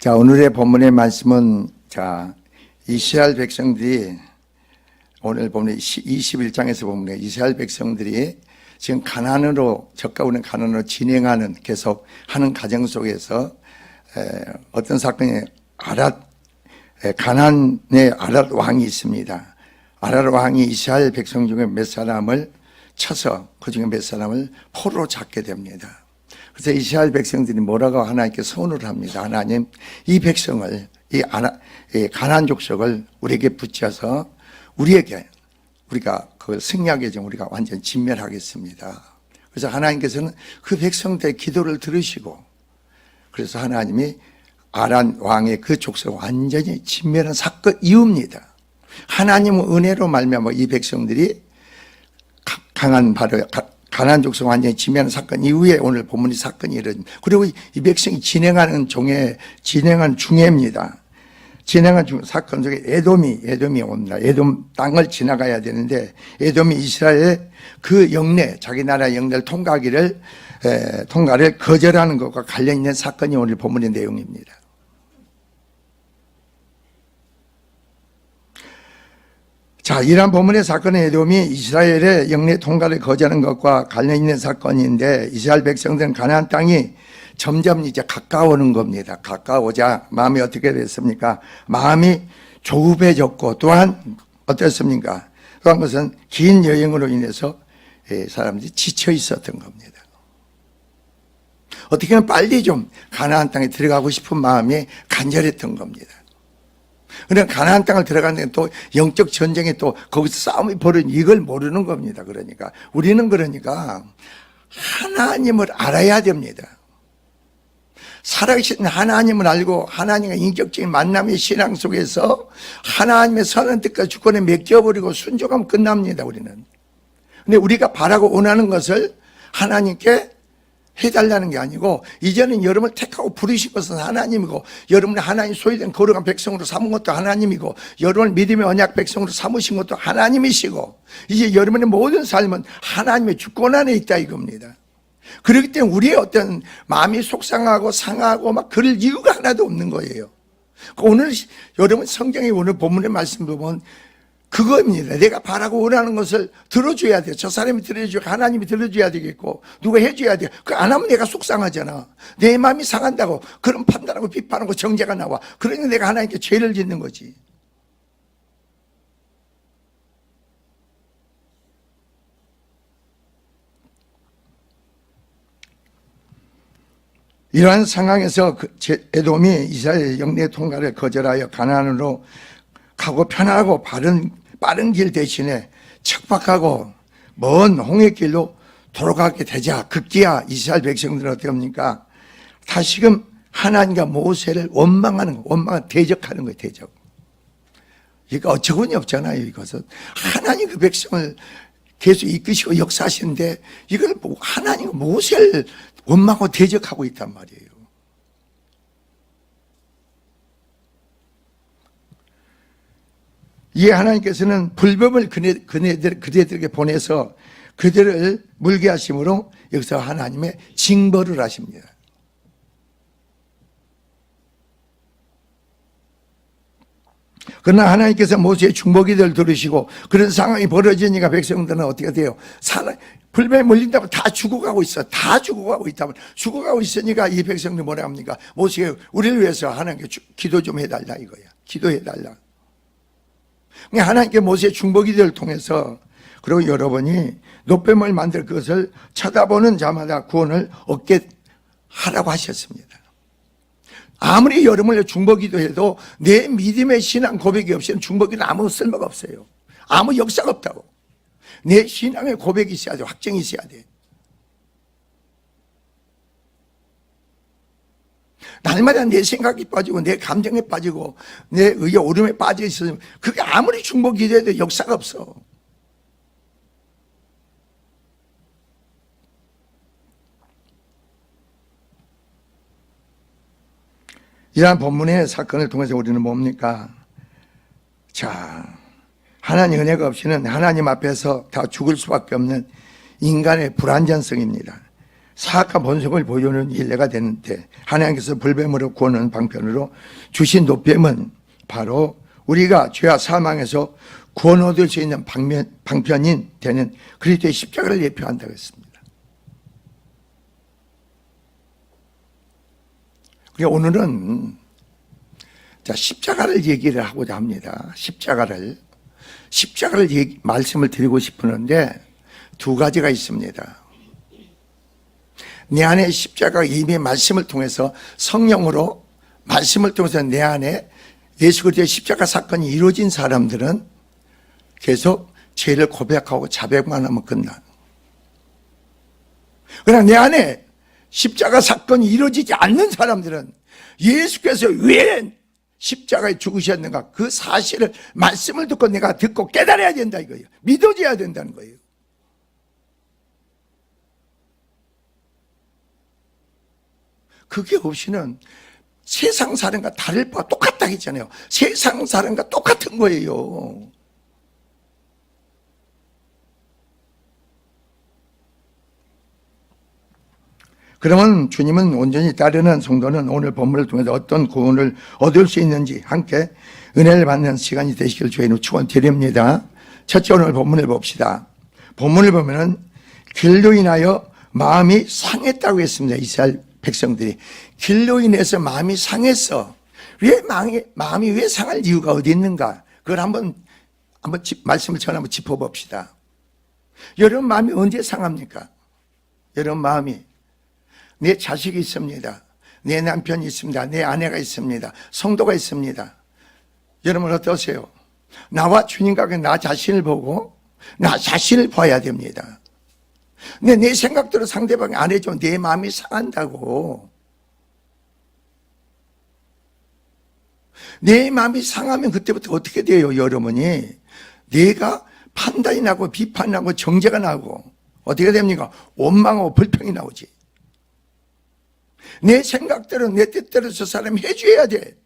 자, 오늘의 본문의 말씀은 이스라엘 백성들이 오늘 보면 21장에서 보면 이스라엘 백성들이 지금 가나안으로 적가오는 가나안으로 진행하는 계속 하는 과정 속에서 어떤 사건이 가나안에 아랏 왕이 있습니다. 아랏 왕이 이스라엘 백성 중에 몇 사람을 쳐서 그 중에 몇 사람을 포로로 잡게 됩니다. 그래서 이스라엘 백성들이 뭐라고 하나님께 서원을 합니다. 하나님, 이 백성을, 이 가나안 족속을 우리에게 붙여서 우리가 그걸 승리하게 되면 우리가 완전 진멸하겠습니다. 그래서 하나님께서는 그 백성들의 기도를 들으시고, 그래서 하나님이 아란 왕의 그 족속을 완전히 진멸한 사건 이후입니다. 하나님의 은혜로 말미암아 이 백성들이 가나안 족속 완전히 지배하는 사건 이후에 오늘 본문의 사건이 이런. 그리고 이 백성이 진행한 중에입니다. 진행한 사건 속에 에돔이 옵니다. 에돔 땅을 지나가야 되는데 에돔이 이스라엘의 그 영내, 자기 나라 영내를 통과를 거절하는 것과 관련 있는 사건이 오늘 본문의 내용입니다. 자, 이러한 본문의 사건은 에돔이 이스라엘의 영내 통과를 거절하는 것과 관련 있는 사건인데, 이스라엘 백성들은 가나안 땅이 점점 이제 가까워오는 겁니다. 가까워오자 마음이 어떻게 됐습니까? 마음이 조급해졌고, 또한 어떻습니까? 또한 것은 긴 여행으로 인해서 사람들이 지쳐 있었던 겁니다. 어떻게 하면 빨리 좀 가나안 땅에 들어가고 싶은 마음이 간절했던 겁니다. 그러니까 가나안 땅을 들어가는 또 영적 전쟁에 또 거기서 싸움이 벌어진 이걸 모르는 겁니다. 그러니까 우리는 하나님을 알아야 됩니다. 살아계신 하나님을 알고 하나님과 인격적인 만남의 신앙 속에서 하나님의 선한 뜻과 주권에 맡겨버리고 순종하면 끝납니다. 우리는. 근데 우리가 바라고 원하는 것을 하나님께 해달라는 게 아니고, 이제는 여러분을 택하고 부르신 것은 하나님이고, 여러분의 하나님 소유된 거룩한 백성으로 삼은 것도 하나님이고, 여러분을 믿음의 언약 백성으로 삼으신 것도 하나님이시고, 이제 여러분의 모든 삶은 하나님의 주권 안에 있다 이겁니다. 그렇기 때문에 우리의 어떤 마음이 속상하고 상하고 막 그럴 이유가 하나도 없는 거예요. 오늘 여러분 성경의 오늘 본문의 말씀 보면 그거입니다. 내가 바라고 원하는 것을 들어줘야 돼요. 저 사람이 들어줘야, 하나님이 들어줘야 되겠고, 누가 해줘야 돼요. 그거 안 하면 내가 속상하잖아. 내 마음이 상한다고 그런 판단하고 비판하고 정죄가 나와. 그러니 내가 하나님께 죄를 짓는 거지. 이러한 상황에서 에돔이 이스라엘 영내 통과를 거절하여 가나안으로 가고 편하고 빠른 길 대신에 척박하고 먼 홍해길로 돌아가게 되자 급기야 이스라엘 백성들은 어떻게 합니까? 다시금 하나님과 모세를 원망하는 대적하는 거예요. 대적. 이거 어처구니 없잖아요. 이것은 하나님 그 백성을 계속 이끄시고 역사하시는데 이걸 하나님과 모세를 원망하고 대적하고 있단 말이에요. 이에 하나님께서는 불법을 그대들에게 보내서 그들을 물게 하심으로 여기서 하나님의 징벌을 하십니다. 그러나 하나님께서 모세의 중보기도를 들으시고 그런 상황이 벌어지니까 백성들은 어떻게 돼요? 불법에 물린다고 다 죽어가고 있어. 다 죽어가고 있다면 죽어가고 있으니까 이 백성들이 뭐라 합니까? 모세, 우리를 위해서 하나님께 기도 좀 해달라 이거야. 기도해달라. 하나님께 모세의 중보기도를 통해서, 그리고 여러분이 노뱀을 만들 것을 쳐다보는 자마다 구원을 얻게 하라고 하셨습니다. 아무리 여러분을 중보기도해도 내 믿음의 신앙 고백이 없이는 중보기도는 아무 쓸모가 없어요. 아무 역사가 없다고. 내 신앙의 고백이 있어야 돼. 확정이 있어야 돼. 날마다 내 생각이 빠지고 내 감정에 빠지고 내 의의 오름에 빠져 있으면 그게 아무리 중보기도해도 역사가 없어. 이러한 본문의 사건을 통해서 우리는 뭡니까? 자, 하나님 은혜가 없이는 하나님 앞에서 다 죽을 수밖에 없는 인간의 불완전성입니다. 사악한 본성을 보여주는 일례가 되는데 하나님께서 불뱀으로 구원하는 방편으로 주신 노뱀은 바로 우리가 죄와 사망에서 구원 얻을 수 있는 방편인 되는 그리스도의 십자가를 예표한다고 했습니다. 그러니까 오늘은 십자가를 얘기를 하고자 합니다. 십자가를 말씀을 드리고 싶었는데 두 가지가 있습니다. 내 안에 십자가가 이미 말씀을 통해서 성령으로 말씀을 통해서 내 안에 예수 그리스도의 십자가 사건이 이루어진 사람들은 계속 죄를 고백하고 자백만 하면 끝나. 그러나 내 안에 십자가 사건이 이루어지지 않는 사람들은 예수께서 왜 십자가에 죽으셨는가 그 사실을 말씀을 듣고 내가 듣고 깨달아야 된다 이거예요. 믿어져야 된다는 거예요. 그게 없이는 세상 사람과 다를 바가 똑같다 했잖아요. 세상 사람과 똑같은 거예요. 그러면 주님은 온전히 따르는 성도는 오늘 본문을 통해서 어떤 구원을 얻을 수 있는지 함께 은혜를 받는 시간이 되시길 주의 축원드립니다. 첫째 오늘 본문을 봅시다. 본문을 보면은 길로 인하여 마음이 상했다고 했습니다. 이스라엘 백성들이 길로 인해서 마음이 상했어. 왜 마음이 왜 상할 이유가 어디 있는가? 그걸 한번 말씀을 전에 한번 짚어봅시다. 여러분 마음이 언제 상합니까? 여러분 마음이 내 자식이 있습니다. 내 남편이 있습니다. 내 아내가 있습니다. 성도가 있습니다. 여러분 어떠세요? 나와 주님과 나 자신을 보고 나 자신을 봐야 됩니다. 근데 내 생각대로 상대방이 안 해줘. 내 마음이 상한다고. 내 마음이 상하면 그때부터 어떻게 돼요, 여러분이? 내가 판단이 나고 비판이 나고 정죄가 나고 어떻게 됩니까? 원망하고 불평이 나오지. 내 생각대로 내 뜻대로 저 사람이 해줘야 돼.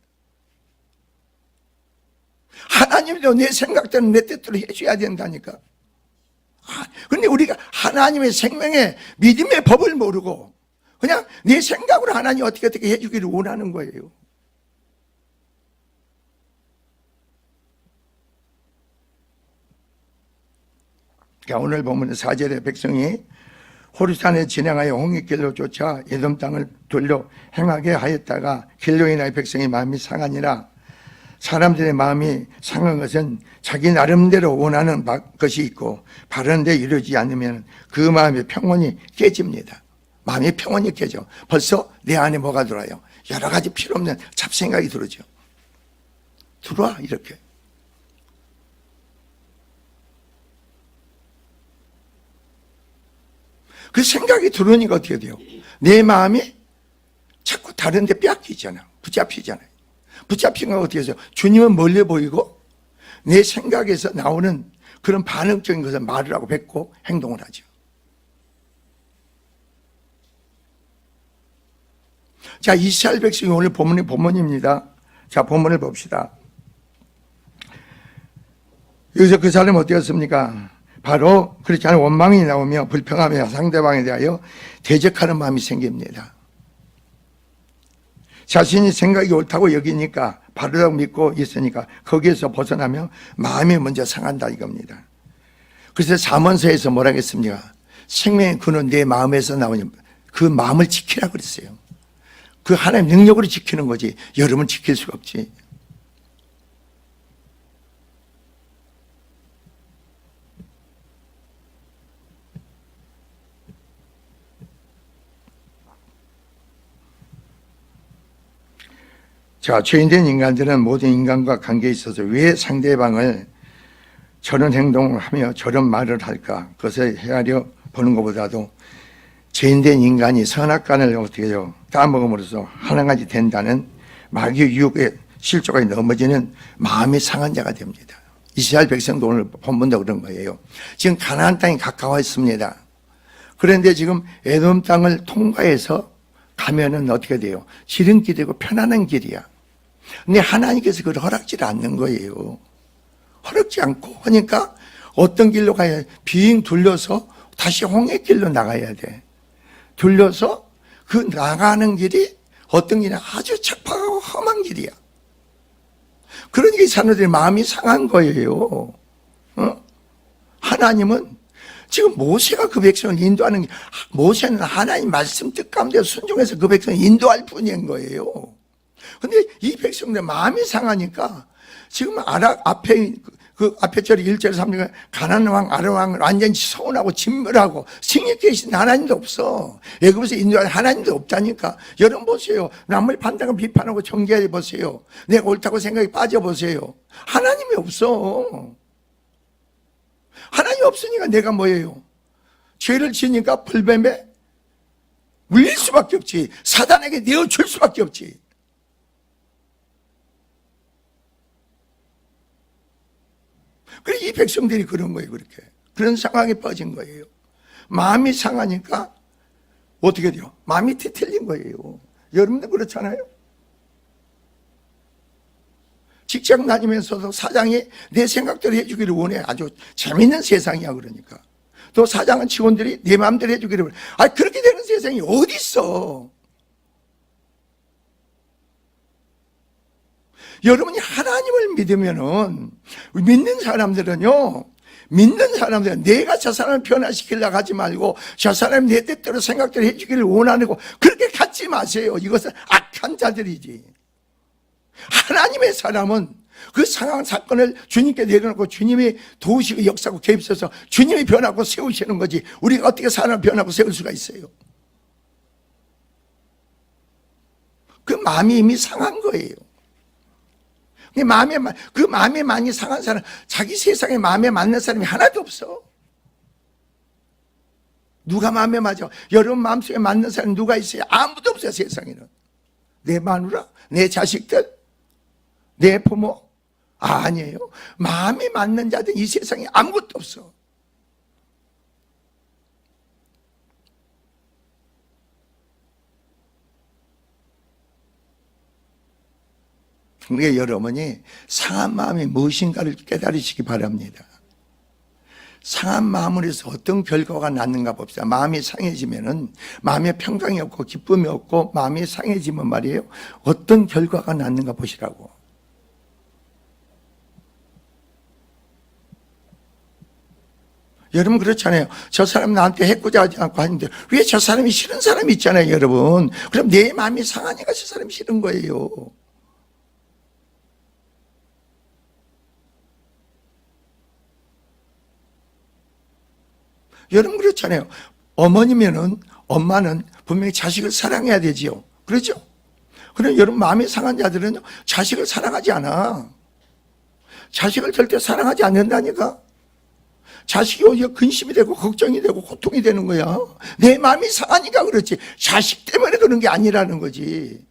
하나님도 내 생각대로 내 뜻대로 해줘야 된다니까. 그런데 우리가 하나님의 생명의 믿음의 법을 모르고 그냥 내 생각으로 하나님 어떻게 해주기를 원하는 거예요. 그러니까 오늘 보면 4절에 백성이 호르산에 진행하여 홍익길로 쫓아 에돔 땅을 돌려 행하게 하였다가 길로 인하여 백성의 마음이 상하니라. 사람들의 마음이 상한 것은 자기 나름대로 원하는 것이 있고 바른 데 이루어지지 않으면 그 마음의 평온이 깨집니다. 마음의 평온이 깨져. 벌써 내 안에 뭐가 들어와요? 여러 가지 필요 없는 잡생각이 들어오죠. 들어와 이렇게. 그 생각이 들어오니까 어떻게 돼요? 내 마음이 자꾸 다른 데 뺏기잖아. 붙잡히잖아요. 붙잡힌 건 어떻게 해서 주님은 멀리 보이고 내 생각에서 나오는 그런 반응적인 것을 말을 하고 뱉고 행동을 하죠. 자, 이스라엘 백성이 오늘 본문입니다. 자, 본문을 봅시다. 여기서 그 사람은 어떻습니까? 바로 그렇지 않은 원망이 나오며 불평하며 상대방에 대하여 대적하는 마음이 생깁니다. 자신이 생각이 옳다고 여기니까 바르다고 믿고 있으니까 거기에서 벗어나면 마음이 먼저 상한다 이겁니다. 그래서 잠언서에서 뭐라 했습니까? 생명의 근원 내 마음에서 나오니 그 마음을 지키라 그랬어요. 그 하나님 능력으로 지키는 거지 여러분 지킬 수가 없지. 자, 죄인된 인간들은 모든 인간과 관계에 있어서 왜 상대방을 저런 행동을 하며 저런 말을 할까? 그것을 헤아려 보는 것보다도 죄인된 인간이 선악간을 어떻게 해요? 따먹음으로써 하나같이 된다는 마귀의 유혹에 실족하게 넘어지는 마음이 상한 자가 됩니다. 이스라엘 백성도 오늘 본문도 그런 거예요. 지금 가나안 땅이 가까워 있습니다. 그런데 지금 에돔 땅을 통과해서 가면은 어떻게 돼요? 지름길이고 편안한 길이야. 근데 하나님께서 그걸 허락지를 않는 거예요. 허락지 않고 하니까 어떤 길로 가야 돼? 빙 둘러서 다시 홍해길로 나가야 돼. 둘러서 그 나가는 길이 어떤 길이냐? 아주 착박하고 험한 길이야. 그러니까 이 사람들이 마음이 상한 거예요. 하나님은 지금 모세가 그 백성을 인도하는 게, 모세는 하나님 말씀 뜻 가운데 순종해서 그 백성을 인도할 뿐인 거예요. 근데 이 백성들 마음이 상하니까 지금 앞에 앞에 절에 1절 3절 가나안 왕 아람 왕을 완전히 서운하고 진멸하고 승리 계신 하나님도 없어. 애굽에서 인도할 하나님도 없다니까. 여러분 보세요. 남을 판단하고 비판하고 정죄해 보세요. 내가 옳다고 생각이 빠져보세요. 하나님이 없어. 하나님이 없으니까 내가 뭐예요? 죄를 지니까 불뱀에 물릴 수밖에 없지. 사단에게 내어줄 수밖에 없지. 그래, 이 백성들이 그런 거예요, 그렇게. 그런 상황에 빠진 거예요. 마음이 상하니까 어떻게 돼요? 마음이 뒤틀린 거예요. 여러분도 그렇잖아요? 직장 다니면서도 사장이 내 생각대로 해주기를 원해. 아주 재밌는 세상이야, 그러니까. 또 사장은 직원들이 내 마음대로 해주기를 원해. 아, 그렇게 되는 세상이 어디 있어? 여러분이 하나님을 믿으면은, 믿는 사람들은 내가 저 사람을 변화시키려고 하지 말고 저 사람이 내 뜻대로 생각대로 해주기를 원하는 거, 그렇게 갖지 마세요. 이것은 악한 자들이지. 하나님의 사람은 그 상황 사건을 주님께 내려놓고 주님이 도우시고 역사하고 개입해서 주님이 변하고 세우시는 거지, 우리가 어떻게 사람을 변하고 세울 수가 있어요? 그 마음이 이미 상한 거예요. 그 마음에 많이 상한 사람, 자기 세상에 마음에 맞는 사람이 하나도 없어. 누가 마음에 맞아? 여러분 마음속에 맞는 사람이 누가 있어요? 아무도 없어요, 세상에는. 내 마누라, 내 자식들, 내 부모? 아니에요. 마음에 맞는 자들 이 세상에 아무것도 없어. 그러니까 여러분이 상한 마음이 무엇인가를 깨달으시기 바랍니다. 상한 마음으로 해서 어떤 결과가 났는가 봅시다. 마음이 상해지면은 마음에 평강이 없고 기쁨이 없고 마음이 상해지면 말이에요, 어떤 결과가 났는가 보시라고. 여러분 그렇잖아요. 저 사람 나한테 해코지 하지 않고 하는데 왜 저 사람이 싫은 사람이 있잖아요, 여러분. 그럼 내 마음이 상하니까 저 사람이 싫은 거예요. 여러분 그렇잖아요. 어머니면은, 엄마는 분명히 자식을 사랑해야 되지요. 그렇죠? 그럼 여러분 마음이 상한 자들은 자식을 사랑하지 않아. 자식을 절대 사랑하지 않는다니까. 자식이 오히려 근심이 되고 걱정이 되고 고통이 되는 거야. 내 마음이 상하니까 그렇지, 자식 때문에 그런 게 아니라는 거지.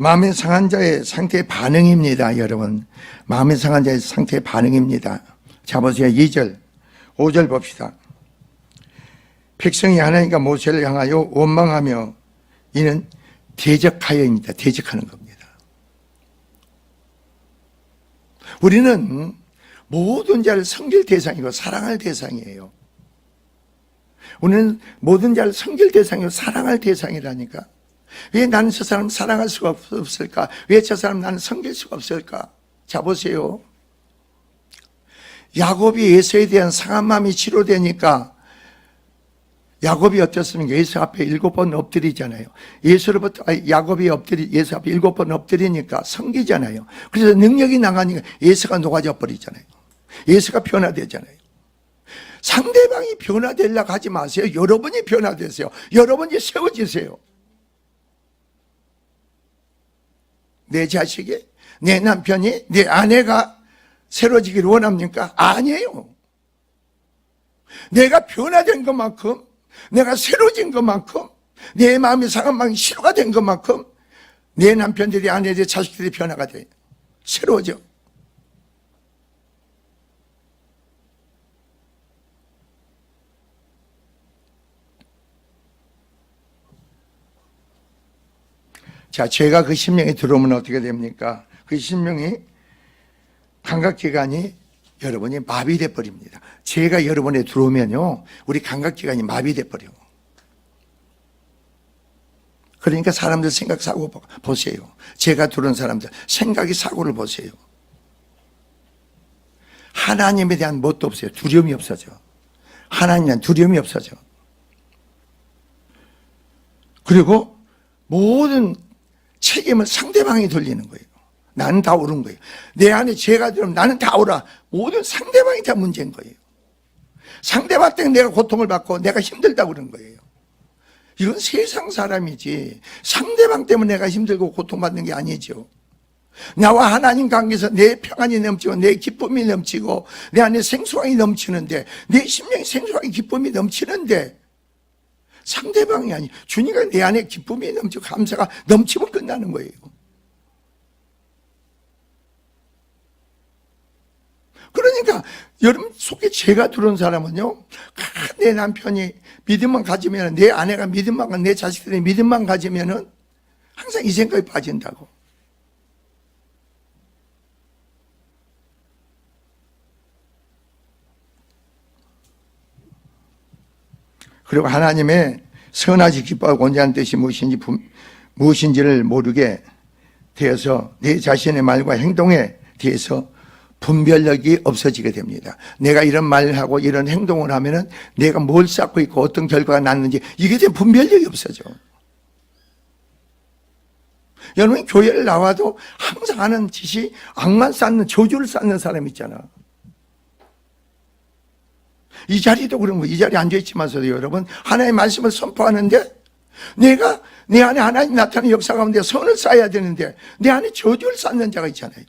마음이 상한 자의 상태의 반응입니다, 여러분. 마음이 상한 자의 상태의 반응입니다. 자, 보세요. 2절, 5절 봅시다. 백성이 하나님과 모세를 향하여 원망하며 이는 대적하여입니다. 대적하는 겁니다. 우리는 모든 자를 섬길 대상이고 사랑할 대상이에요. 우리는 모든 자를 섬길 대상이고 사랑할 대상이라니까. 왜 나는 저 사람 사랑할 수가 없을까? 왜 저 사람 나는 섬길 수가 없을까? 자, 보세요. 야곱이 에서에 대한 상한 마음이 치료되니까 야곱이 어떻습니까? 예수 앞에 7번 엎드리잖아요. 야곱이 예수 앞에 7번 엎드리니까 섬기잖아요. 그래서 능력이 나가니까 예수가 녹아져 버리잖아요. 예수가 변화되잖아요. 상대방이 변화되려고 하지 마세요. 여러분이 변화되세요. 여러분이 세워지세요. 내 자식이, 내 남편이, 내 아내가 새로워지기를 원합니까? 아니에요. 내가 변화된 것만큼, 내가 새로워진 것만큼, 내 마음이 상한 마음이 치료가 된 것만큼 내 남편들이, 아내들이, 자식들이 변화가 돼. 새로워져. 자, 죄가 그 심령에 들어오면 어떻게 됩니까? 그 심령이 감각기관이 여러분이 마비돼 버립니다. 죄가 여러분에 들어오면요, 우리 감각기관이 마비돼 버려. 그러니까 사람들 생각 사고 보세요. 죄가 들어온 사람들 생각이 사고를 보세요. 하나님에 대한 뭣도 없어요. 두려움이 없어져. 하나님에 대한 두려움이 없어져. 그리고 모든 책임을 상대방이 돌리는 거예요. 나는 다 옳은 거예요. 내 안에 죄가 들어오면 나는 다 옳아. 모든 상대방이 다 문제인 거예요. 상대방 때문에 내가 고통을 받고 내가 힘들다고 그런 거예요. 이건 세상 사람이지 상대방 때문에 내가 힘들고 고통받는 게 아니죠. 나와 하나님 관계에서 내 평안이 넘치고 내 기쁨이 넘치고 내 안에 생수강이 넘치는데, 내 심령이 생수강이 기쁨이 넘치는데 상대방이 아니, 주님과 내 안에 기쁨이 넘치고 감사가 넘치면 끝나는 거예요. 그러니까 여러분 속에 죄가 들어온 사람은요, 내 남편이 믿음만 가지면, 내 아내가 믿음만 가지면, 내 자식들이 믿음만 가지면은 항상 이 생각이 빠진다고. 그리고 하나님의 선하지 기뻐하고 온전한 뜻이 무엇인지를 모르게 되어서 내 자신의 말과 행동에 대해서 분별력이 없어지게 됩니다. 내가 이런 말을 하고 이런 행동을 하면은 내가 뭘 쌓고 있고 어떤 결과가 났는지 이게 대한 분별력이 없어져. 여러분 교회를 나와도 항상 하는 짓이 악만 쌓는, 저주를 쌓는 사람 있잖아. 이 자리도 그런 거예요. 이 자리에 앉아있지만서도 여러분 하나님의 말씀을 선포하는데 내가 내 안에 하나님 나타나는 역사 가운데 선을 쌓아야 되는데 내 안에 저주를 쌓는 자가 있잖아요.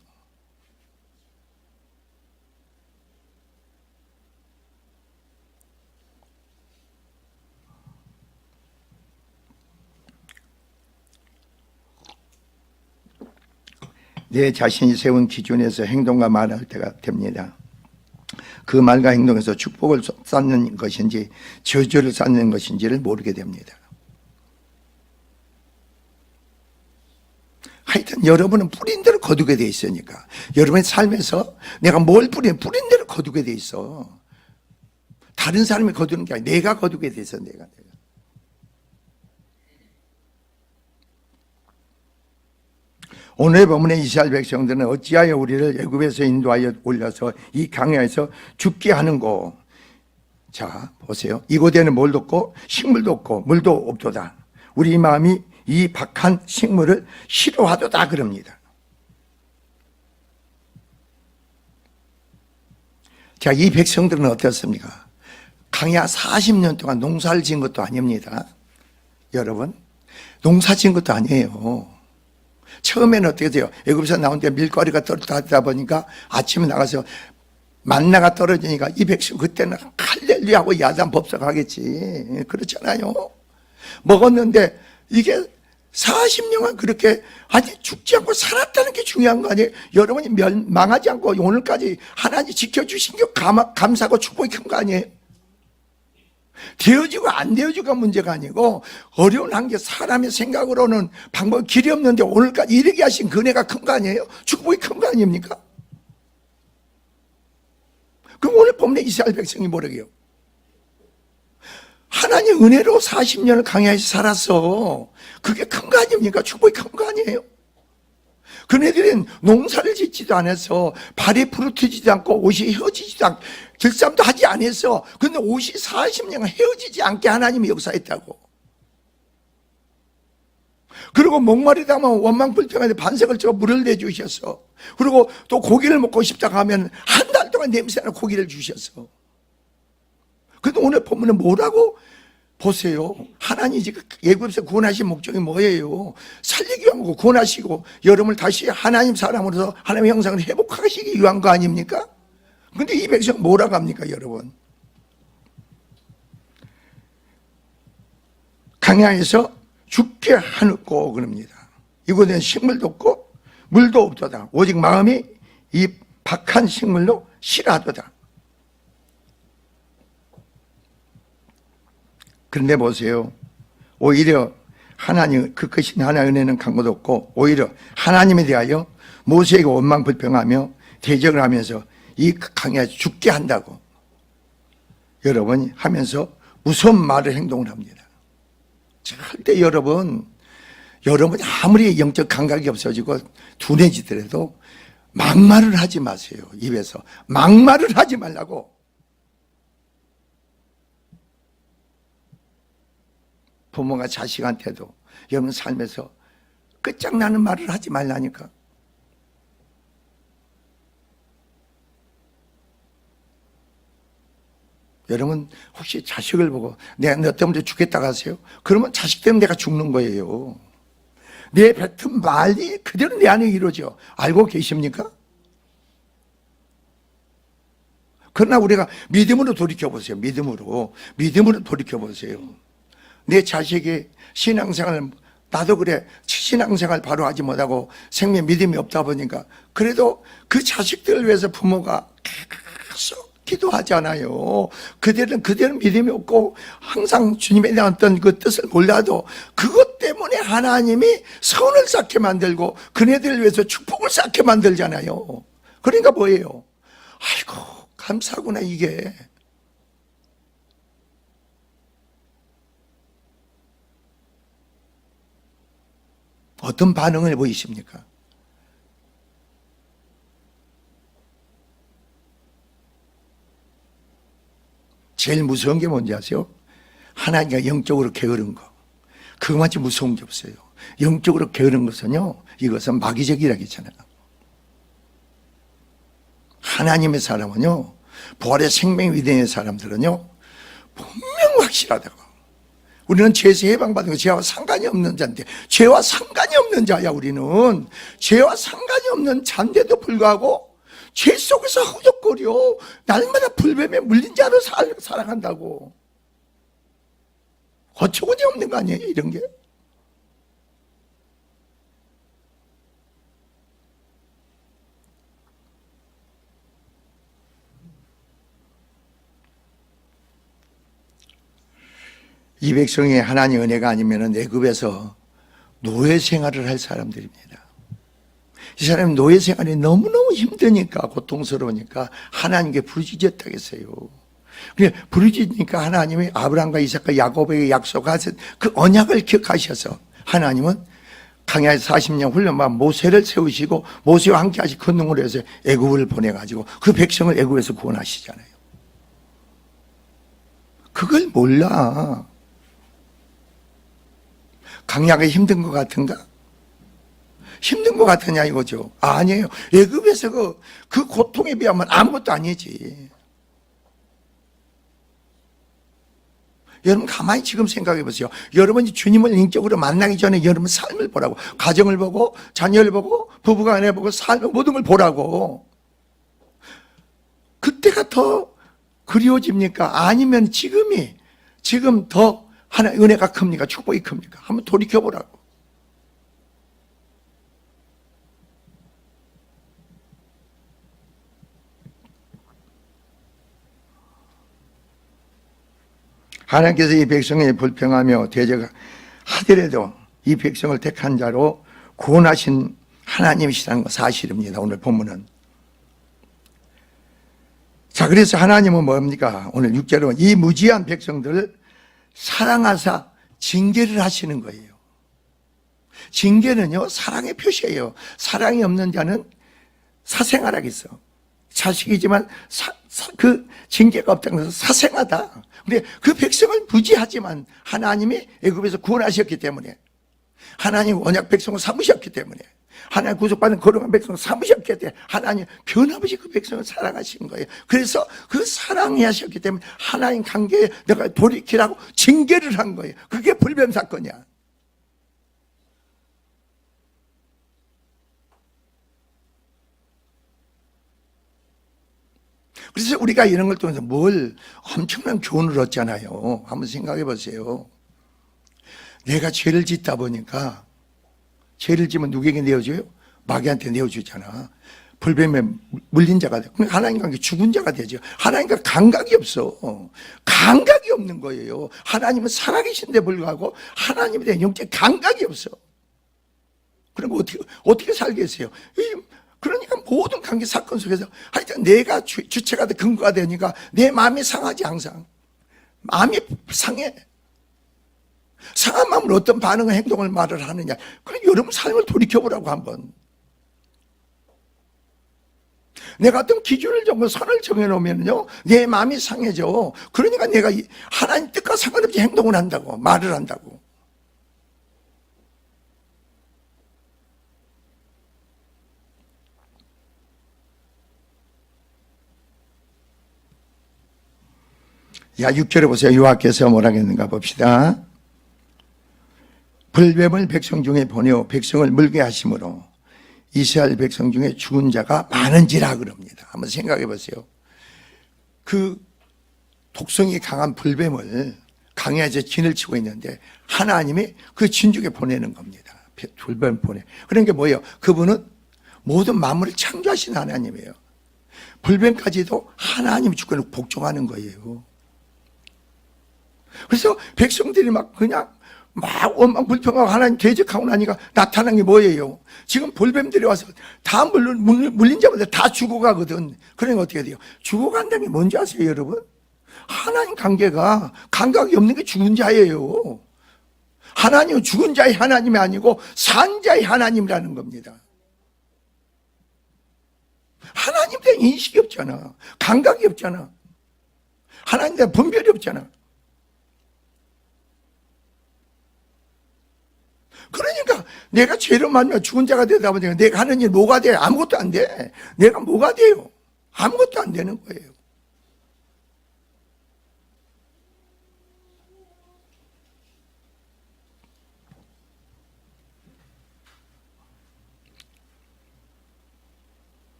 내 자신이 세운 기준에서 행동과 말할 때가 됩니다. 그 말과 행동에서 축복을 쌓는 것인지 저주를 쌓는 것인지를 모르게 됩니다. 하여튼 여러분은 뿌린 대로 거두게 돼 있으니까, 여러분의 삶에서 내가 뭘 뿌린 대로 거두게 돼 있어. 다른 사람이 거두는 게 아니라 내가 거두게 돼 있어. 내가. 오늘 본문의 이스라엘 백성들은 어찌하여 우리를 애굽에서 인도하여 올려서 이 강야에서 죽게 하는고. 자 보세요. 이곳에는 뭘도 없고 식물도 없고 물도 없도다. 우리 마음이 이 박한 식물을 싫어하도다 그럽니다. 자, 이 백성들은 어떻습니까? 강야 40년 동안 농사를 지은 것도 아닙니다. 여러분 농사 지은 것도 아니에요. 처음에는 어떻게 돼요? 애굽에서 나온 데 밀가루가 떨어지다 보니까 아침에 나가서 만나가 떨어지니까 이 백성 그때는 할렐루야하고 야단 법석하겠지. 그렇잖아요. 먹었는데 이게 40년간 그렇게 아니 죽지 않고 살았다는 게 중요한 거 아니에요? 여러분이 망하지 않고 오늘까지 하나님 지켜주신 게 감사하고 축복이 큰 거 아니에요? 되어지고 안 되어지고가 문제가 아니고 어려운 한계, 사람의 생각으로는 방법 길이 없는데 오늘까지 이르게 하신 그네가 큰 거 아니에요? 축복이 큰 거 아닙니까? 그럼 오늘 본문에 이스라엘 백성이 뭐라고요? 하나님 은혜로 40년을 강야에서 살았어. 그게 큰 거 아닙니까? 축복이 큰 거 아니에요? 그네들은 농사를 짓지도 않아서 발이 부르트지도 않고 옷이 헤어지지도 않고 들쌈도 하지 않았어. 근데 옷이 40년간 헤어지지 않게 하나님이 역사했다고. 그리고 목마르다면 원망불평한테 반석을 쳐 물을 내주셨어. 그리고 또 고기를 먹고 싶다고 하면 한 달 동안 냄새나는 고기를 주셨어. 근데 오늘 본문은 뭐라고? 보세요. 하나님이 지금 애굽에서 구원하신 목적이 뭐예요? 살리기 위한 거, 구원하시고 여러분을 다시 하나님 사람으로서 하나님의 형상을 회복하시기 위한 거 아닙니까? 근데 이 백성 뭐라고 합니까, 여러분? 강야에서 죽게 하고 그럽니다. 이곳에는 식물도 없고 물도 없도다. 오직 마음이 이 박한 식물로 싫어하도다. 그런데 보세요. 오히려 하나님, 그 크신 하나님의 은혜는 강고도 없고 오히려 하나님에 대하여 모세에게 원망불평하며 대적을 하면서 이 강에 죽게 한다고 여러분 하면서 무서운 말을 행동을 합니다. 절대 여러분이 아무리 영적 감각이 없어지고 둔해지더라도 막말을 하지 마세요. 입에서 막말을 하지 말라고. 부모가 자식한테도 여러분 삶에서 끝장나는 말을 하지 말라니까. 여러분 혹시 자식을 보고 내가 너 때문에 죽겠다고 하세요? 그러면 자식 때문에 내가 죽는 거예요. 내 뱉은 말이 그대로 내 안에 이루어져. 알고 계십니까? 그러나 우리가 믿음으로 돌이켜보세요. 믿음으로 돌이켜보세요. 내 자식이 신앙생활을 나도 그래 신앙생활 바로 하지 못하고 생명 믿음이 없다 보니까 그래도 그 자식들을 위해서 부모가 계속 기도하잖아요. 그들은 믿음이 없고 항상 주님에 대한 어떤 그 뜻을 몰라도 그것 때문에 하나님이 선을 쌓게 만들고 그네들을 위해서 축복을 쌓게 만들잖아요. 그러니까 뭐예요? 아이고 감사구나 이게. 어떤 반응을 보이십니까? 제일 무서운 게 뭔지 아세요? 하나님과 영적으로 게으른 거. 그거만치 무서운 게 없어요. 영적으로 게으른 것은요, 이것은 마귀적이라고 했잖아요. 하나님의 사람은요, 부활의 생명 위대한 사람들은요, 분명 확실하다고. 우리는 죄에서 해방받은 거 죄와 상관이 없는 자인데, 죄와 상관이 없는 자야 우리는. 죄와 상관이 없는 자인데도 불구하고 죄 속에서 허덕거려 날마다 불뱀에 물린 자로 살아간다고. 어처구니 없는 거 아니에요 이런 게? 이 백성이 하나님 은혜가 아니면 애굽에서 노예 생활을 할 사람들입니다. 이 사람은 노예 생활이 너무너무 힘드니까, 고통스러우니까 하나님께 부르짖었다겠어요. 부르짖으니까 하나님이 아브라함과 이삭과 야곱에게 약속하신 그 언약을 기억하셔서 하나님은 광야에서 40년 훈련만 모세를 세우시고 모세와 함께 하시 그 능으로 해서 애굽을 보내가지고 그 백성을 애굽에서 구원하시잖아요. 그걸 몰라. 광야가 힘든 것 같은가? 힘든 것 같으냐 이거죠. 아니에요. 애굽에서 그 고통에 비하면 아무것도 아니지. 여러분 가만히 지금 생각해 보세요. 여러분이 주님을 인격으로 만나기 전에 여러분 삶을 보라고. 가정을 보고 자녀를 보고 부부간에 보고 삶 모든 걸 보라고. 그때가 더 그리워집니까? 아니면 지금 더 하나 은혜가 큽니까? 축복이 큽니까? 한번 돌이켜 보라고. 하나님께서 이 백성에 불평하며 대적하더라도 이 백성을 택한 자로 구원하신 하나님이시라는 거 사실입니다. 오늘 본문은. 자, 그래서 하나님은 뭡니까? 오늘 6절은 이 무지한 백성들을 사랑하사 징계를 하시는 거예요. 징계는요, 사랑의 표시예요. 사랑이 없는 자는 사생아라겠어. 자식이지만 그 징계가 없다는 것은 사생하다. 근데 그 백성을 무지하지만 하나님이 애굽에서 구원하셨기 때문에, 하나님 언약 백성을 삼으셨기 때문에, 하나님 구속받은 거룩한 백성을 삼으셨기 때문에 하나님 변함없이 그 백성을 사랑하신 거예요. 그래서 그 사랑이 하셨기 때문에 하나님 관계에 내가 돌이키라고 징계를 한 거예요. 그게 불뱀 사건이야. 그래서 우리가 이런 걸 통해서 뭘 엄청난 교훈을 얻잖아요. 한번 생각해 보세요. 내가 죄를 짓다 보니까, 죄를 지면 누구에게 내어줘요? 마귀한테 내어주잖아. 불뱀에 물린 자가 돼. 하나님과 함께 죽은 자가 되죠. 하나님과 감각이 없어. 감각이 없는 거예요. 하나님은 살아계신데 불구하고 하나님에 대한 영적 감각이 없어. 그럼 어떻게 살겠어요? 그러니까 모든 관계 사건 속에서 하여튼 내가 주체가 돼, 근거가 되니까 내 마음이 상하지. 항상 마음이 상해. 상한 마음으로 어떤 반응을, 행동을, 말을 하느냐. 그럼 여러분 삶을 돌이켜보라고. 한번 내가 어떤 기준을 정해, 선을 정해놓으면요 내 마음이 상해져. 그러니까 내가 하나님 뜻과 상관없이 행동을 한다고, 말을 한다고. 야, 6절에 보세요. 여호와께서 뭐라 했는가 봅시다. 불뱀을 백성 중에 보내어 백성을 물게 하심으로 이스라엘 백성 중에 죽은 자가 많은지라 그럽니다. 한번 생각해 보세요. 그 독성이 강한 불뱀을 강야에서 진을 치고 있는데 하나님이 그 진죽에 보내는 겁니다. 불뱀 보내. 그러니까 뭐예요? 그분은 모든 만물을 창조하신 하나님이에요. 불뱀까지도 하나님 주권을 복종하는 거예요. 그래서 백성들이 막 그냥 막 원망 불평하고 하나님 대적하고 나니까 나타난 게 뭐예요? 지금 볼뱀들이 와서 다 물린 자마다 다 죽어가거든. 그러니까 어떻게 돼요? 죽어간다는 게 뭔지 아세요, 여러분? 하나님 관계가 감각이 없는 게 죽은 자예요. 하나님은 죽은 자의 하나님이 아니고 산 자의 하나님이라는 겁니다. 하나님에 대한 인식이 없잖아. 감각이 없잖아. 하나님에 대한 분별이 없잖아. 그러니까 내가 죄를 만나면 죽은 자가 되다 보니까 내가 하는 일 뭐가 돼? 아무것도 안 돼. 내가 뭐가 돼요? 아무것도 안 되는 거예요.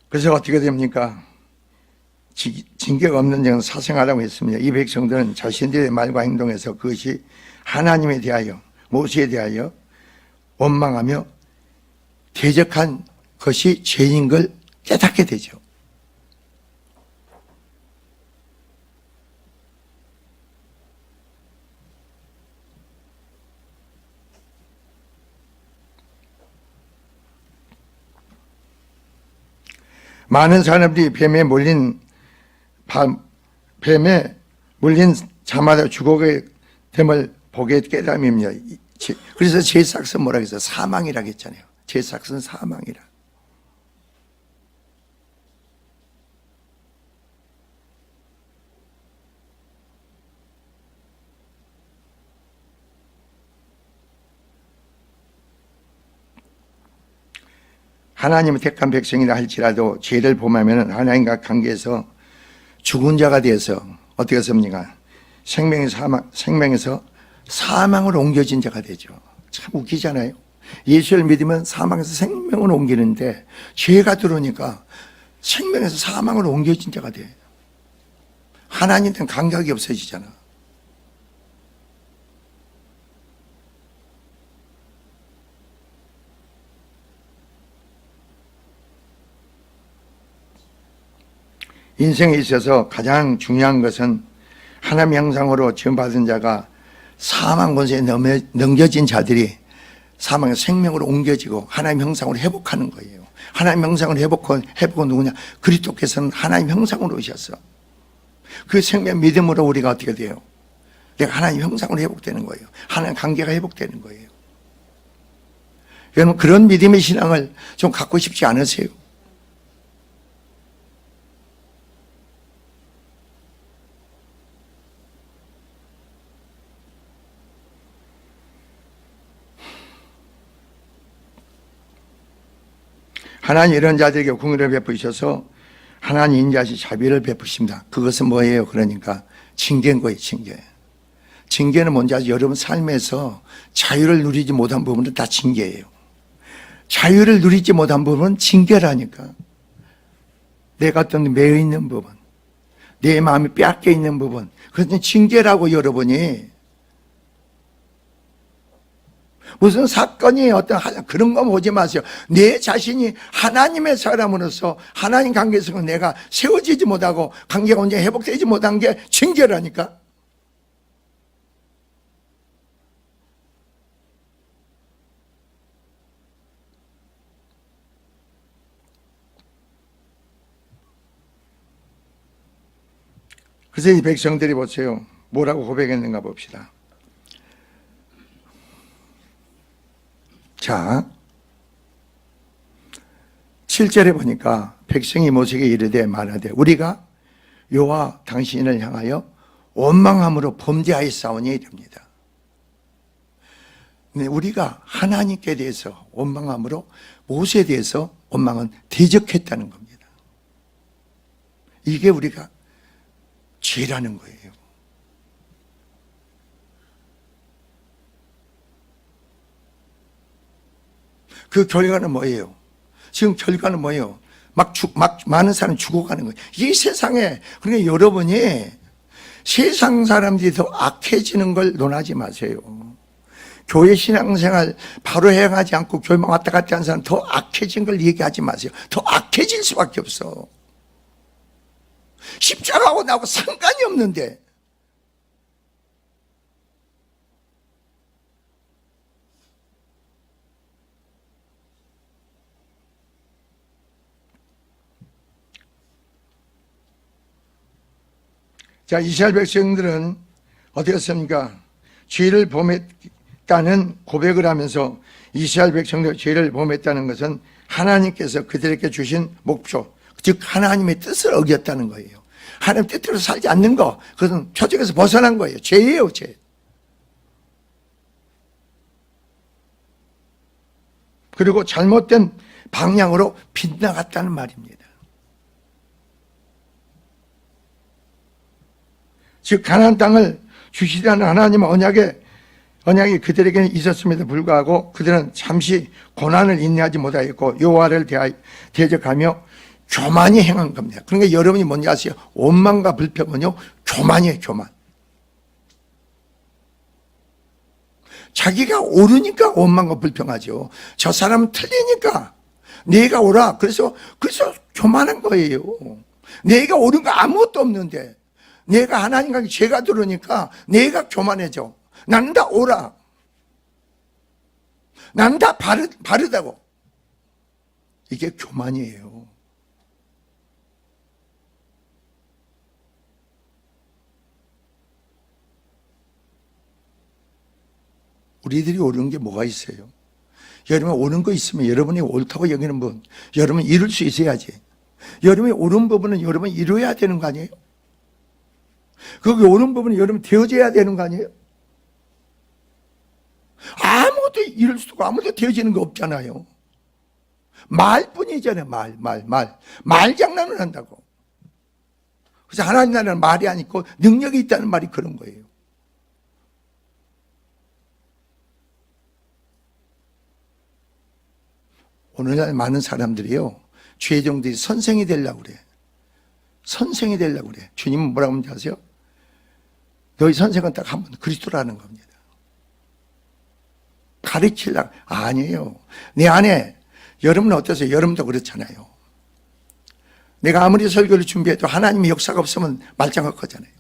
그래서 어떻게 됩니까? 징계가 없는 자는 사생하라고 했습니다. 이 백성들은 자신들의 말과 행동에서 그것이 하나님에 대하여, 모세에 대하여 원망하며 대적한 것이 죄인 걸 깨닫게 되죠. 많은 사람들이 뱀에 물린 자마다 죽어게 됨을 보게 깨달음입니다. 그래서 제삭은 뭐라고 했어요? 사망이라고 했잖아요. 제삭은 사망이라. 하나님의 택한 백성이라 할지라도 죄를 범하면 하나님과 관계에서 죽은 자가 되어서 어떻게 했습니까? 생명에서 사망으로 옮겨진 자가 되죠. 참 웃기잖아요. 예수를 믿으면 사망에서 생명으로 옮기는데 죄가 들어오니까 생명에서 사망으로 옮겨진 자가 돼. 하나님한테는 감각이 없어지잖아. 인생에 있어서 가장 중요한 것은 하나님 형상으로 지음받은 자가 사망 권세에 넘겨진 자들이 사망의 생명으로 옮겨지고 하나님 형상으로 회복하는 거예요. 하나님 형상으로 회복은 누구냐? 그리스도께서는 하나님 형상으로 오셨어. 그 생명 믿음으로 우리가 어떻게 돼요? 내가 하나님 형상으로 회복되는 거예요. 하나님 관계가 회복되는 거예요. 여러분 그런 믿음의 신앙을 좀 갖고 싶지 않으세요? 하나님 이런 자들에게 공의를 베푸셔서 하나님 인자하시 자비를 베푸십니다. 그것은 뭐예요? 그러니까 징계인 거예요. 징계는 뭔지 아세요? 여러분 삶에서 자유를 누리지 못한 부분은 다 징계예요. 자유를 누리지 못한 부분은 징계라니까. 내가 어떤 매여 있는 부분, 내 마음이 빼앗겨 있는 부분, 그것은 징계라고. 여러분이 무슨 사건이 어떤 그런 거 보지 마세요. 내 자신이 하나님의 사람으로서 하나님 관계에서 내가 세워지지 못하고 관계가 온전히 회복되지 못한 게 징계라니까. 그래서 이 백성들이 보세요. 뭐라고 고백했는가 봅시다. 자, 7절에 보니까 백성이 모세에게 이르되 말하되 우리가 여호와 당신을 향하여 원망함으로 범죄하였사오니 이릅니다. 네, 우리가 하나님께 대해서 원망함으로 모세에 대해서 원망은 대적했다는 겁니다. 이게 우리가 죄라는 거예요. 그 결과는 뭐예요? 지금 결과는 뭐예요? 막 많은 사람이 죽어가는 거예요. 이 세상에, 그러니까 여러분이 세상 사람들이 더 악해지는 걸 논하지 마세요. 교회 신앙생활 바로 행하지 않고 교회만 왔다 갔다 하는 사람 더 악해진 걸 얘기하지 마세요. 더 악해질 수밖에 없어. 십자가하고 나하고 상관이 없는데. 자, 이스라엘 백성들은 어떻습니까? 죄를 범했다는 고백을 하면서 이스라엘 백성들 죄를 범했다는 것은 하나님께서 그들에게 주신 목표, 즉 하나님의 뜻을 어겼다는 거예요. 하나님 뜻대로 살지 않는 거, 그것은 표적에서 벗어난 거예요. 죄예요, 죄. 그리고 잘못된 방향으로 빗나갔다는 말입니다. 즉 가나안 땅을 주시라는 하나님의 언약이 그들에게는 있었음에도 불구하고 그들은 잠시 고난을 인내하지 못하였고 여호와를 대적하며 교만이 행한 겁니다. 그러니까 여러분이 뭔지 아세요? 원망과 불평은요 교만이에요. 교만. 자기가 옳으니까 원망과 불평하죠. 저 사람은 틀리니까 내가 옳아. 그래서 교만한 거예요. 내가 옳은 거 아무것도 없는데 내가 하나님과 죄가 들어오니까 내가 교만해져. 나는 다 옳아. 나는 다 바르다고. 이게 교만이에요. 우리들이 옳은 게 뭐가 있어요? 여러분 옳은 거 있으면 여러분이 옳다고 여기는 분, 여러분 이룰 수 있어야지. 여러분이 옳은 부분은 여러분이 이루어야 되는 거 아니에요? 거기 옳은 부분은 여러분 되어져야 되는 거 아니에요? 아무것도 이룰 수도 없고 아무것도 되어지는 거 없잖아요. 말뿐이잖아요. 말 장난을 한다고. 그래서 하나님 나라는 말이 아니고 능력이 있다는 말이 그런 거예요. 오늘날 많은 사람들이요 죄종들이 선생이 되려고 그래. 선생이 되려고 그래. 주님은 뭐라고 하는지 아세요? 너희 선생은 딱 한 번 그리스도라는 겁니다. 가르치려고. 아니에요. 내 안에 여러분은 어떠세요? 여러분도 그렇잖아요. 내가 아무리 설교를 준비해도 하나님의 역사가 없으면 말짱할 거잖아요.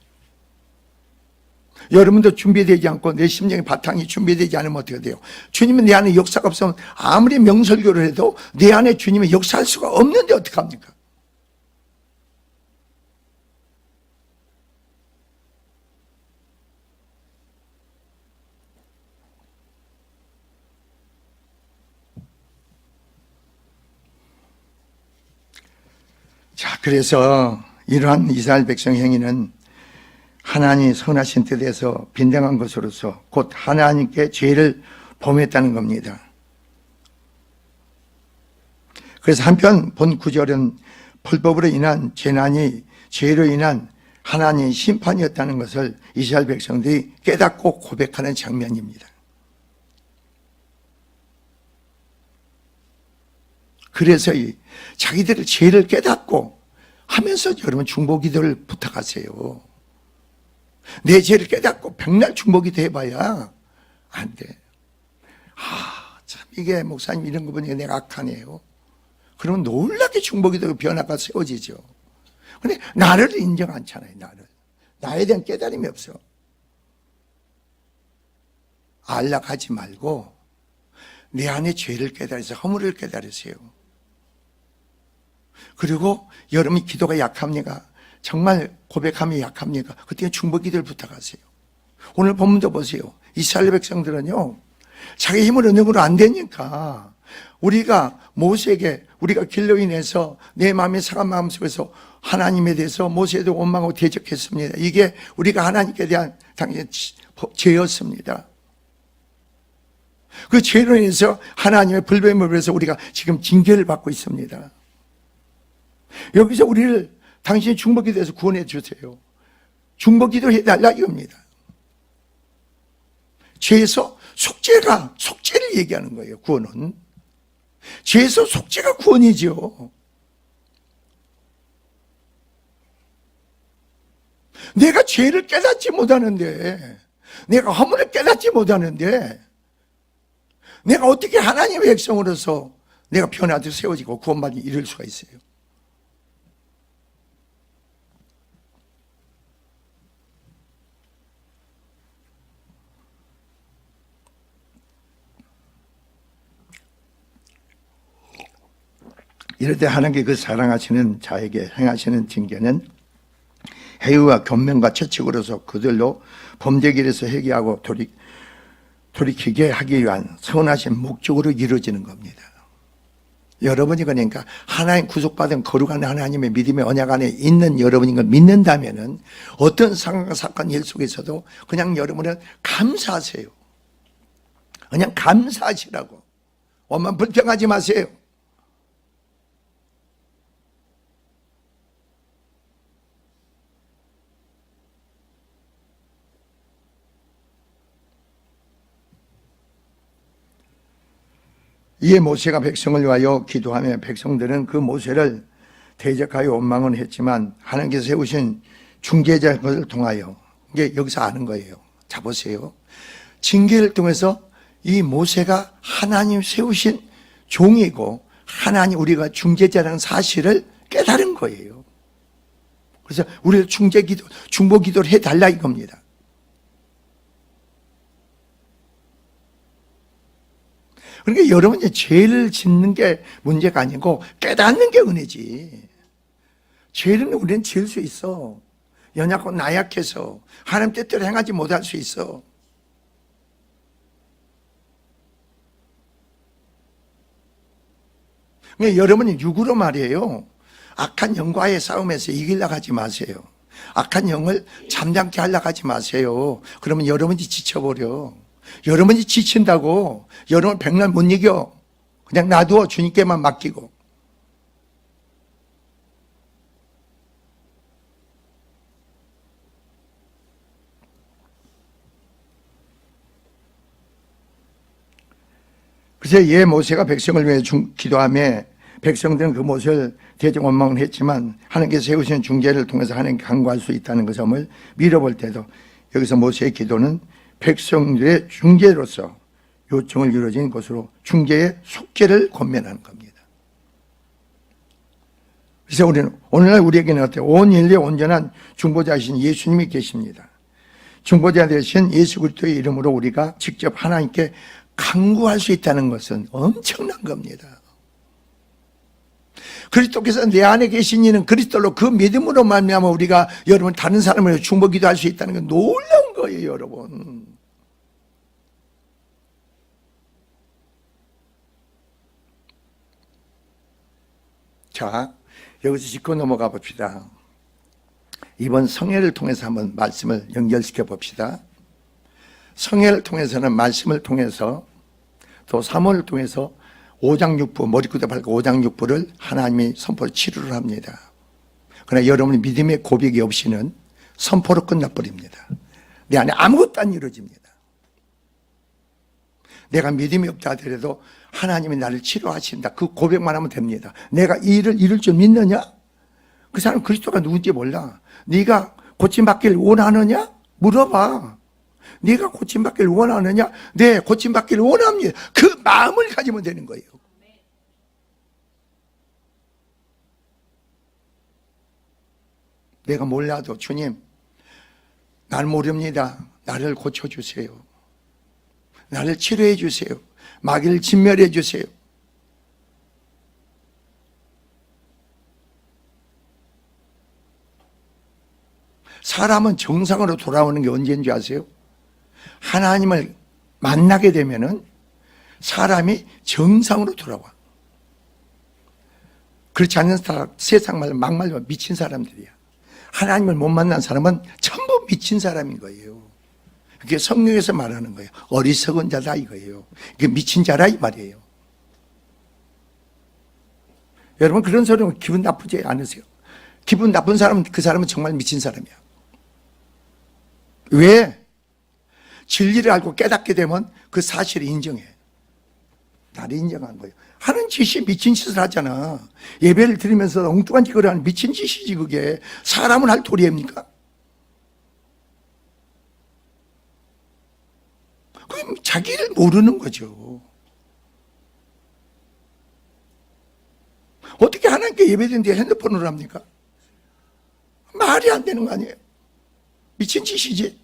여러분도 준비되지 않고 내 심령의 바탕이 준비되지 않으면 어떻게 돼요? 주님은 내 안에 역사가 없으면 아무리 명설교를 해도 내 안에 주님의 역사할 수가 없는데 어떡합니까? 자, 그래서 이러한 이스라엘 백성 행위는 하나님이 선하신 뜻에서 빈정한 것으로서 곧 하나님께 죄를 범했다는 겁니다. 그래서 한편 본 구절은 불법으로 인한 재난이 죄로 인한 하나님의 심판이었다는 것을 이스라엘 백성들이 깨닫고 고백하는 장면입니다. 그래서 자기들의 죄를 깨닫고 하면서 여러분 중보기도를 부탁하세요. 내 죄를 깨닫고 백날 중보기도 해봐야 안 돼. 참 이게 목사님 이런 거 보니까 내가 악하네요. 그러면 놀랍게 중보기도가 변화가 세워지죠. 근데 나를 인정 않잖아요. 나에 대한 깨달음이 없어. 안락하지 말고 내 안에 죄를 깨달으세요. 허물을 깨달으세요. 그리고 여러분이 기도가 약합니까? 정말 고백하면 약합니까? 그때 중보기도를 부탁하세요. 오늘 본문도 보세요. 이스라엘 백성들은요, 자기 힘으로 능으로 안 되니까 우리가 모세에게 우리가 길로 인해서 내 마음의 상한 마음 속에서 하나님에 대해서 모세도 원망하고 대적했습니다. 이게 우리가 하나님께 대한 당연히 죄였습니다. 그 죄로 인해서 하나님의 불뱀을 위해서 우리가 지금 징계를 받고 있습니다. 여기서 우리를 당신이 중보기도에서 구원해 주세요. 중보기도 해달라 이겁니다. 죄에서 속죄를 얘기하는 거예요. 구원은 죄에서 속죄가 구원이죠. 내가 죄를 깨닫지 못하는데, 내가 허물을 깨닫지 못하는데, 내가 어떻게 하나님의 백성으로서 내가 변화되어 세워지고 구원받이 이룰 수가 있어요? 이럴 때 하나님께 그 사랑하시는 자에게 행하시는 징계는 해유와 견면과 채찍으로서 그들로 범죄길에서 회개하고 돌이키게 하기 위한 선하신 목적으로 이루어지는 겁니다. 여러분이 그러니까 하나님 구속받은 거룩한 하나님의 믿음의 언약 안에 있는 여러분인 걸 믿는다면은 어떤 상황과 사건 일 속에서도 그냥 여러분은 감사하세요. 그냥 감사하시라고. 엄만 불평하지 마세요. 이에 모세가 백성을 위하여 기도하며 백성들은 그 모세를 대적하여 원망은 했지만 하나님께서 세우신 중재자의 것을 통하여, 이게 여기서 아는 거예요. 자 보세요. 징계를 통해서 이 모세가 하나님 세우신 종이고 하나님 우리가 중재자라는 사실을 깨달은 거예요. 그래서 우리를 중보기도를 해달라 이겁니다. 그러니까 여러분이 죄를 짓는 게 문제가 아니고 깨닫는 게 은혜지. 죄는 우리는 지을 수 있어. 연약하고 나약해서 하나님 뜻대로 행하지 못할 수 있어. 그러니까 여러분이 육으로 말이에요. 악한 영과의 싸움에서 이기려고 하지 마세요. 악한 영을 잠잠케 하려고 하지 마세요. 그러면 여러분이 지쳐버려. 여러분이 지친다고 여러분 백날 못 이겨. 그냥 놔두어 주님께만 맡기고. 그래서 예 모세가 백성을 위해 기도하며 백성들은 그 모세를 대적 원망을 했지만 하나님께서 세우신 중재를 통해서 하나님께 간구할 수 있다는 그 점을 밀어볼 때도 여기서 모세의 기도는 백성들의 중재로서 요청을 이루어진 것으로 중재의 속죄를 권면하는 겁니다. 그래서 우리는 오늘날 우리에게는 어때요? 온 인류의 온전한 중보자이신 예수님이 계십니다. 중보자 되신 예수 그리스도의 이름으로 우리가 직접 하나님께 간구할 수 있다는 것은 엄청난 겁니다. 그리스도께서 내 안에 계신 이는 그리스도로 그 믿음으로 말미암아 우리가 여러분 다른 사람을 중보기도할 수 있다는 건 놀라운 거예요, 여러분. 자, 여기서 짚고 넘어가 봅시다. 이번 성회를 통해서 한번 말씀을 연결시켜 봅시다. 성회를 통해서는 말씀을 통해서 또 사모를 통해서 5장 6부 머리끄대 밟고 5장 6부를 하나님이 선포로 치료를 합니다. 그러나 여러분이 믿음의 고백이 없이는 선포로 끝나버립니다. 내 안에 아무것도 안 이루어집니다. 내가 믿음이 없다 하더라도 하나님이 나를 치료하신다. 그 고백만 하면 됩니다. 내가 이 일을 이룰 줄 믿느냐? 그 사람 그리스도가 누군지 몰라. 네가 고침받기를 원하느냐? 물어봐. 네가 고침받기를 원하느냐? 네, 고침받기를 원합니다. 그 마음을 가지면 되는 거예요. 내가 몰라도 주님, 날 모릅니다. 나를 고쳐주세요. 나를 치료해 주세요. 마귀를 진멸해 주세요. 사람은 정상으로 돌아오는 게 언제인 줄 아세요? 하나님을 만나게 되면은 사람이 정상으로 돌아와. 그렇지 않는 사람, 세상 말로 막말로 미친 사람들이야. 하나님을 못 만난 사람은 전부 미친 사람인 거예요. 그게 성경에서 말하는 거예요. 어리석은 자다 이거예요. 이게 미친 자라 이 말이에요. 여러분 그런 소리면 기분 나쁘지 않으세요? 기분 나쁜 사람은 그 사람은 정말 미친 사람이야. 왜? 진리를 알고 깨닫게 되면 그 사실을 인정해. 나를 인정한 거예요. 하는 짓이 미친 짓을 하잖아. 예배를 드리면서 엉뚱한 짓을 하는 미친 짓이지 그게. 사람은 할 도리입니까? 그럼 자기를 모르는 거죠. 어떻게 하나님께 예배드리는데 핸드폰으로 합니까? 말이 안 되는 거 아니에요? 미친 짓이지.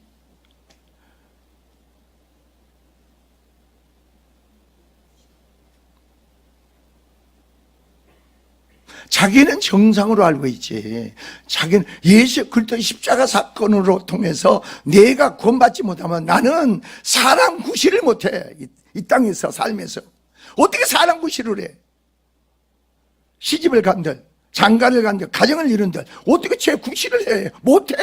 자기는 정상으로 알고 있지. 자기는 예수 그리스도의 십자가 사건으로 통해서 내가 구원받지 못하면 나는 사람 구실을 못해. 이 땅에서 살면서. 어떻게 사람 구실을 해? 시집을 간들, 장가를 간들, 가정을 이룬들 어떻게 죄 구실을 해? 못해.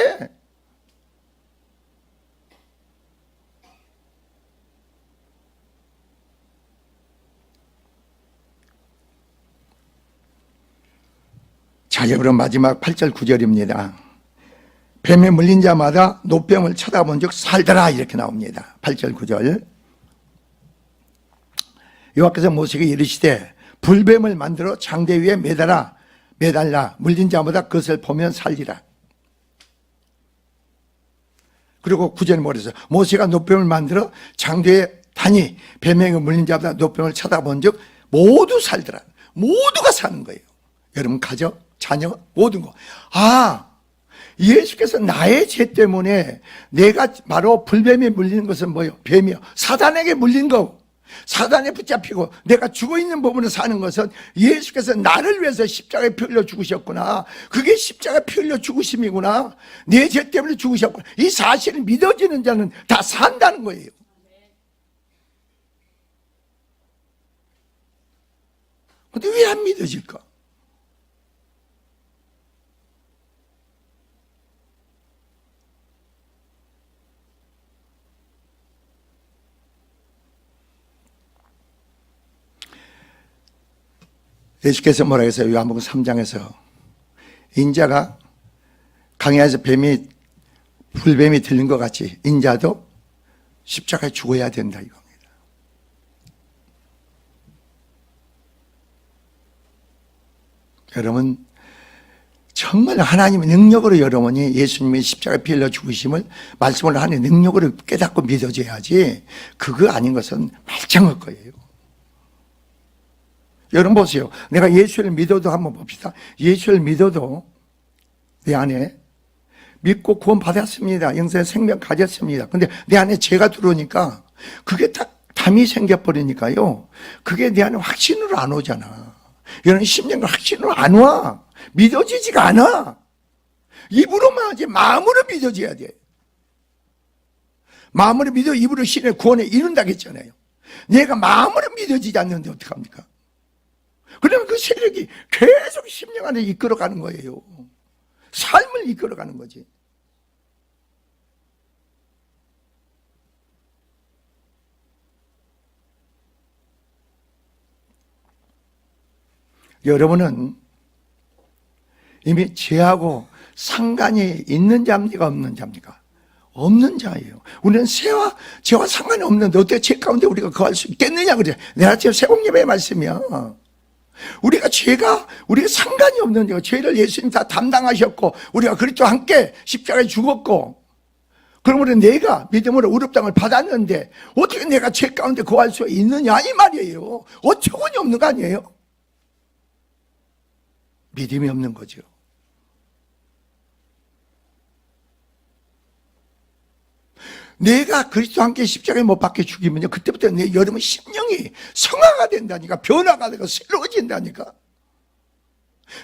자, 그럼 마지막 8절 9절입니다. 뱀에 물린 자마다 노뱀을 쳐다본 즉 살더라 이렇게 나옵니다. 8절 9절. 여호와께서 모세에게 이르시되 불뱀을 만들어 장대 위에 매달라 물린 자마다 그것을 보면 살리라. 그리고 9절에 뭐랬어요? 모세가 노뱀을 만들어 장대에 다니 뱀에 물린 자마다 노뱀을 쳐다본 즉 모두 살더라. 모두가 사는 거예요. 여러분 가족, 자녀, 모든 거. 아, 예수께서 나의 죄 때문에 내가 바로 불뱀에 물리는 것은 뭐예요? 뱀이요. 사단에게 물린 거. 사단에 붙잡히고 내가 죽어있는 부분을 사는 것은 예수께서 나를 위해서 십자가에 피 흘려 죽으셨구나. 그게 십자가에 피 흘려 죽으심이구나. 내 죄 때문에 죽으셨구나. 이 사실을 믿어지는 자는 다 산다는 거예요. 근데 왜 안 믿어질까? 예수께서 뭐라 했어요? 요한복음 3장에서 인자가 강야에서 불뱀이 들린 것 같이 인자도 십자가에 죽어야 된다 이겁니다. 여러분 정말 하나님의 능력으로 여러분이 예수님의 십자가에 피 흘려 죽으심을 말씀을 하는 능력으로 깨닫고 믿어줘야지 그거 아닌 것은 말짱할 거예요. 여러분 보세요. 내가 예수를 믿어도 한번 봅시다. 예수를 믿어도 내 안에 믿고 구원 받았습니다. 영생의 생명 가졌습니다. 근데 내 안에 죄가 들어오니까 그게 딱 담이 생겨버리니까요. 그게 내 안에 확신으로 안 오잖아. 이런 심령과 확신으로 안 와. 믿어지지가 않아. 입으로만 하지 마음으로 믿어져야 돼. 마음으로 믿어 입으로 신의 구원에 이룬다고 했잖아요. 내가 마음으로 믿어지지 않는데 어떡합니까? 그러면 그 세력이 계속 심령 안에 이끌어가는 거예요. 삶을 이끌어가는 거지. 여러분은 이미 죄하고 상관이 있는 자입니까? 없는 자입니까? 없는 자예요. 우리는 죄와 상관이 없는데 어떻게 죄 가운데 우리가 거할 수 있겠느냐 그래. 내가 지금 새벽예배의 말씀이야. 우리가 상관이 없는 거. 죄를 예수님 다 담당하셨고 우리가 그리스도와 함께 십자가에 죽었고 그러므로 내가 믿음으로 의롭다함을 받았는데 어떻게 내가 죄 가운데 거할 수 있느냐 이 말이에요. 어처구니 없는 거 아니에요? 믿음이 없는 거죠. 내가 그리스도와 함께 십자가에 못 박혀 죽이면요 그때부터 내 여러분 심령이 성화가 된다니까. 변화가 되고 새로워진다니까.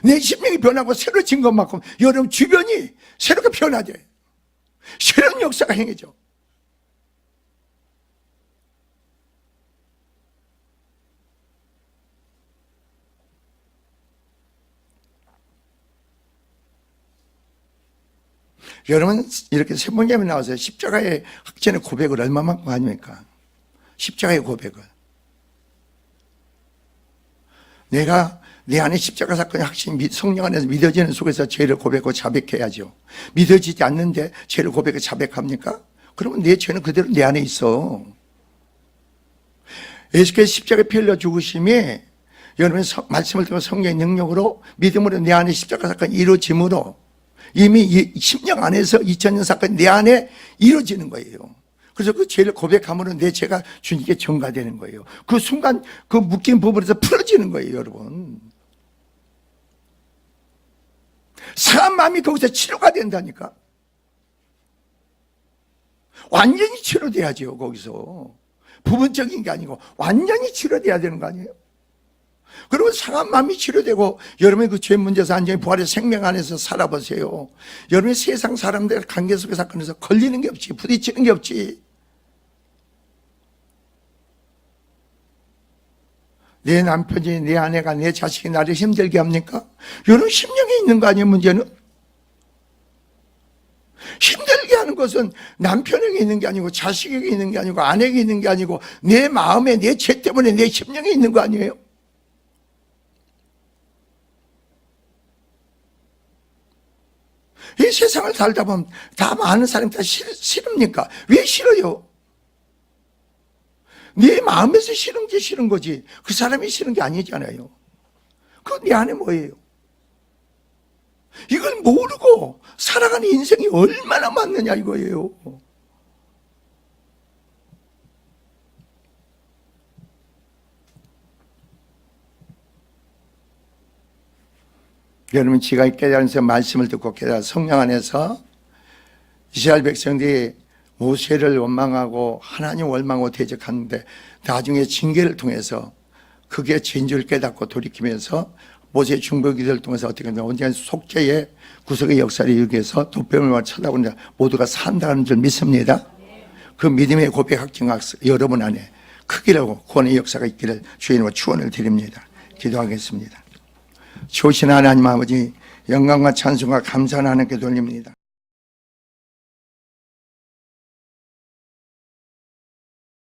내 심령이 변하고 새로워진 것만큼 여러분 주변이 새롭게 변화돼. 새로운 역사가 행해져. 여러분 이렇게 세번째에 나와서 십자가의 확전의 고백을 얼마만큼 하십니까? 십자가의 고백을. 내가 내 안에 십자가 사건의 확신이 성령 안에서 믿어지는 속에서 죄를 고백하고 자백해야죠. 믿어지지 않는데 죄를 고백하고 자백합니까? 그러면 내 죄는 그대로 내 안에 있어. 예수께서 십자가에 피 흘려 죽으심이 여러분 말씀을 듣고 성령의 능력으로 믿음으로 내 안에 십자가 사건이 이루어짐으로 이미 심령 안에서 2000년 사건이 내 안에 이루어지는 거예요. 그래서 그 죄를 고백함으로 내 죄가 주님께 전가되는 거예요. 그 순간 그 묶인 부분에서 풀어지는 거예요, 여러분. 상한 마음이 거기서 치료가 된다니까. 완전히 치료돼야죠, 거기서. 부분적인 게 아니고 완전히 치료돼야 되는 거 아니에요? 그리고 상한 마음이 치료되고 여러분이 그 죄 문제에서 안전히 부활의 생명 안에서 살아보세요. 여러분이 세상 사람들 관계 속의 사건에서 걸리는 게 없지, 부딪히는 게 없지. 내 남편이, 내 아내가, 내 자식이 나를 힘들게 합니까? 여러분 심령에 있는 거 아니에요, 문제는? 힘들게 하는 것은 남편에게 있는 게 아니고 자식에게 있는 게 아니고 아내에게 있는 게 아니고 내 마음에 내 죄 때문에 내 심령에 있는 거 아니에요? 이 세상을 살다 보면 다 많은 사람이 다 싫습니까? 왜 싫어요? 내 마음에서 싫은 게 싫은 거지 그 사람이 싫은 게 아니잖아요. 그건 내 안에 뭐예요? 이걸 모르고 살아가는 인생이 얼마나 많느냐 이거예요. 여러분 지가 깨달으면서 말씀을 듣고 깨달아 성령 안에서 이스라엘 백성들이 모세를 원망하고 하나님 원망하고 대적하는데 나중에 징계를 통해서 그게 진주를 깨닫고 돌이키면서 모세의 중보기도를 통해서 어떻게 하면 언젠가 속죄의 구속의 역사를 이루기 위해서 도폐물만 쳐다보는 모두가 산다는 줄 믿습니다. 그 믿음의 고백 확증과 여러분 안에 크기라고 구원의 역사가 있기를 주님으로 축원을 드립니다. 기도하겠습니다. 좋으신 하나님 아버지 영광과 찬송과 감사를 하나님께 돌립니다.